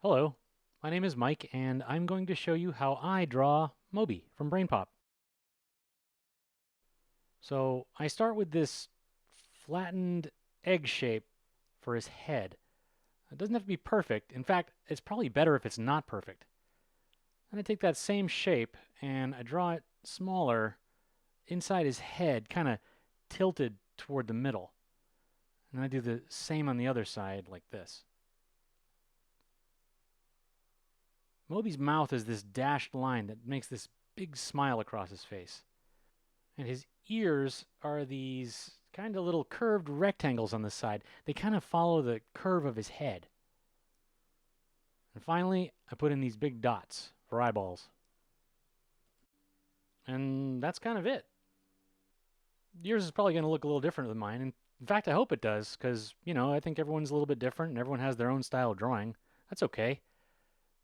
Hello, my name is Mike, and I'm going to show you how I draw Moby from BrainPOP. So I start with this flattened egg shape for his head. It doesn't have to be perfect. In fact, it's probably better if it's not perfect. Then I take that same shape and I draw it smaller inside his head, kind of tilted toward the middle. And then I do the same on the other side like this. Moby's mouth is this dashed line that makes this big smile across his face. And his ears are these kind of little curved rectangles on the side. They kind of follow the curve of his head. And finally, I put in these big dots for eyeballs. And that's kind of it. Yours is probably going to look a little different than mine. And in fact, I hope it does, because, I think everyone's a little bit different and everyone has their own style of drawing. That's okay.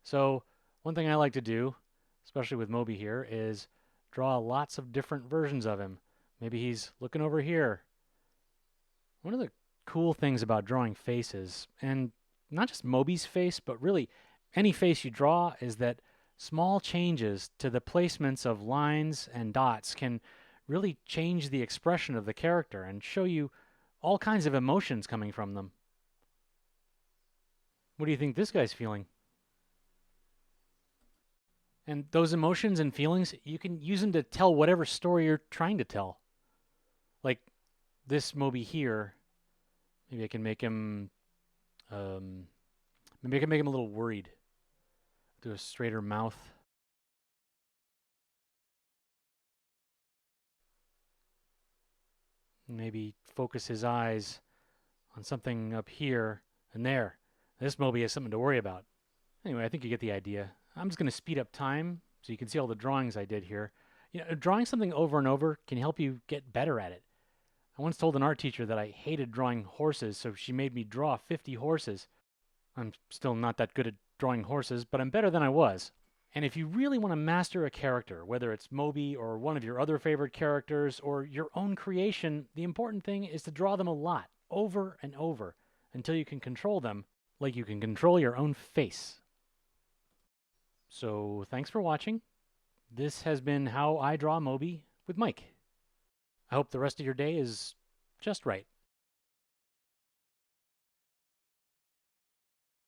So, one thing I like to do, especially with Moby here, is draw lots of different versions of him. Maybe he's looking over here. One of the cool things about drawing faces, and not just Moby's face, but really any face you draw, is that small changes to the placements of lines and dots can really change the expression of the character and show you all kinds of emotions coming from them. What do you think this guy's feeling? And those emotions and feelings, you can use them to tell whatever story you're trying to tell. Like this Moby here, maybe I can make him, maybe I can make him a little worried. Do a straighter mouth. Maybe focus his eyes on something up here and there. This Moby has something to worry about. Anyway, I think you get the idea. I'm just going to speed up time so you can see all the drawings I did here. Drawing something over and over can help you get better at it. I once told an art teacher that I hated drawing horses, so she made me draw 50 horses. I'm still not that good at drawing horses, but I'm better than I was. And if you really want to master a character, whether it's Moby or one of your other favorite characters or your own creation, the important thing is to draw them a lot, over and over, until you can control them like you can control your own face. So thanks for watching. This has been How I Draw Moby with Mike. I hope the rest of your day is just right.